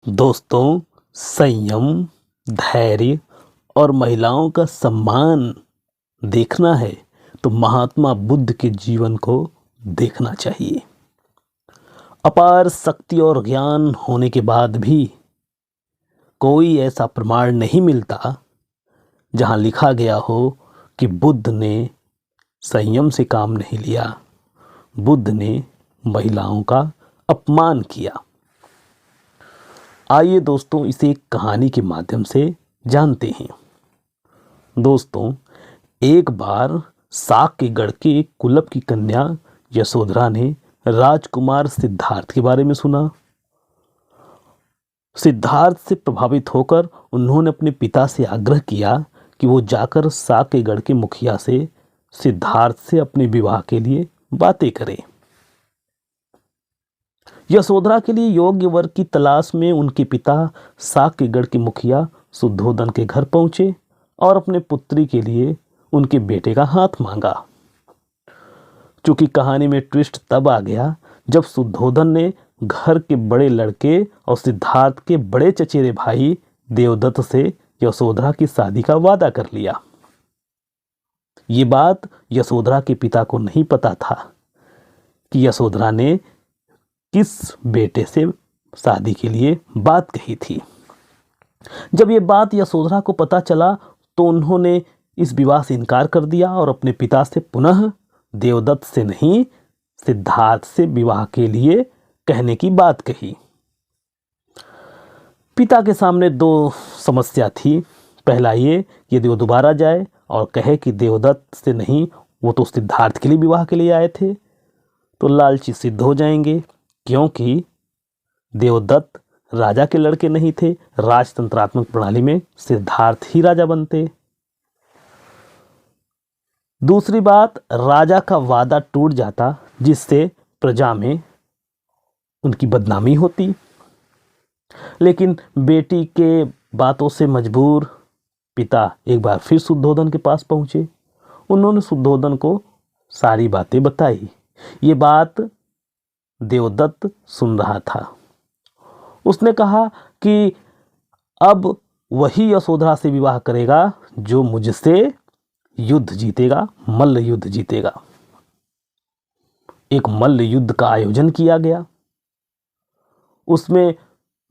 दोस्तों, संयम, धैर्य और महिलाओं का सम्मान देखना है तो महात्मा बुद्ध के जीवन को देखना चाहिए। अपार शक्ति और ज्ञान होने के बाद भी कोई ऐसा प्रमाण नहीं मिलता जहां लिखा गया हो कि बुद्ध ने संयम से काम नहीं लिया, बुद्ध ने महिलाओं का अपमान किया। आइए दोस्तों, इसे एक कहानी के माध्यम से जानते हैं। दोस्तों, एक बार साक्यगढ़ के एक कुलप की कन्या यशोधरा ने राजकुमार सिद्धार्थ के बारे में सुना। सिद्धार्थ से प्रभावित होकर उन्होंने अपने पिता से आग्रह किया कि वो जाकर साक्यगढ़ के मुखिया से सिद्धार्थ से अपने विवाह के लिए बातें करें। यशोधरा के लिए योग्य वर की तलाश में उनके पिता साक्यगढ़ के मुखिया शुद्धोधन के घर पहुंचे और अपने पुत्री के लिए उनके बेटे का हाथ मांगा। चूंकि कहानी में ट्विस्ट तब आ गया जब शुद्धोधन ने घर के बड़े लड़के और सिद्धार्थ के बड़े चचेरे भाई देवदत्त से यशोधरा की शादी का वादा कर लिया। ये बात यशोधरा के पिता को नहीं पता था कि यशोधरा ने किस बेटे से शादी के लिए बात कही थी। जब ये बात यशोधरा को पता चला तो उन्होंने इस विवाह से इनकार कर दिया और अपने पिता से पुनः देवदत्त से नहीं, सिद्धार्थ से विवाह के लिए कहने की बात कही। पिता के सामने दो समस्या थी। पहला ये, यदि वो दोबारा जाए और कहे कि देवदत्त से नहीं, वो तो सिद्धार्थ के लिए विवाह के लिए आए थे, तो लालची सिद्ध हो जाएंगे, क्योंकि देवदत्त राजा के लड़के नहीं थे। राजतंत्रात्मक प्रणाली में सिद्धार्थ ही राजा बनते। दूसरी बात, राजा का वादा टूट जाता, जिससे प्रजा में उनकी बदनामी होती। लेकिन बेटी के बातों से मजबूर पिता एक बार फिर शुद्धोधन के पास पहुंचे। उन्होंने शुद्धोधन को सारी बातें बताई। ये बात देवदत्त सुन रहा था। उसने कहा कि अब वही यशोधरा से विवाह करेगा जो मुझसे युद्ध जीतेगा, मल्ल युद्ध जीतेगा। एक मल्ल युद्ध का आयोजन किया गया। उसमें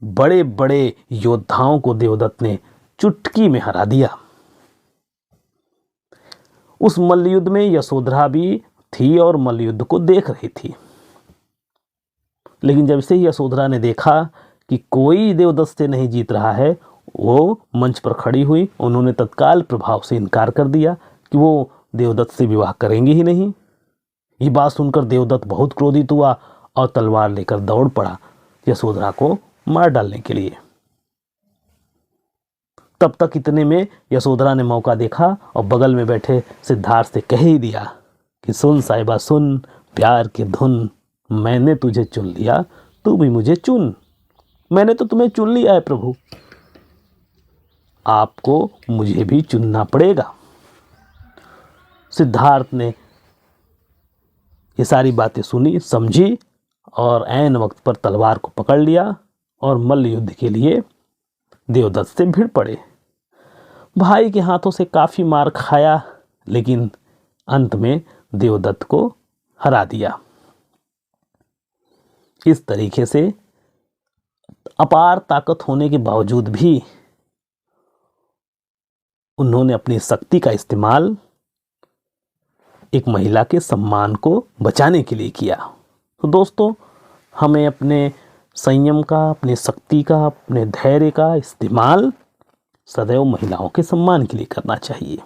बड़े बड़े योद्धाओं को देवदत्त ने चुटकी में हरा दिया। उस मल्ल युद्ध में यशोधरा भी थी और मल्ल युद्ध को देख रही थी। लेकिन जब से ही यशोधरा ने देखा कि कोई देवदत्त से नहीं जीत रहा है, वो मंच पर खड़ी हुई। उन्होंने तत्काल प्रभाव से इनकार कर दिया कि वो देवदत्त से विवाह करेंगे ही नहीं। ये बात सुनकर देवदत्त बहुत क्रोधित हुआ और तलवार लेकर दौड़ पड़ा यशोधरा को मार डालने के लिए। तब तक इतने में यशोधरा ने मौका देखा और बगल में बैठे सिद्धार्थ से कह ही दिया कि सुन साहिबा सुन, प्यार की धुन, मैंने तुझे चुन लिया, तू भी मुझे चुन। मैंने तो तुम्हें चुन लिया है प्रभु, आपको मुझे भी चुनना पड़ेगा। सिद्धार्थ ने ये सारी बातें सुनी, समझी और ऐन वक्त पर तलवार को पकड़ लिया और मल्ल युद्ध के लिए देवदत्त से भिड़ पड़े। भाई के हाथों से काफी मार खाया, लेकिन अंत में देवदत्त को हरा दिया। इस तरीके से अपार ताकत होने के बावजूद भी उन्होंने अपनी शक्ति का इस्तेमाल एक महिला के सम्मान को बचाने के लिए किया। तो दोस्तों, हमें अपने संयम का, अपने शक्ति का, अपने धैर्य का इस्तेमाल सदैव महिलाओं के सम्मान के लिए करना चाहिए।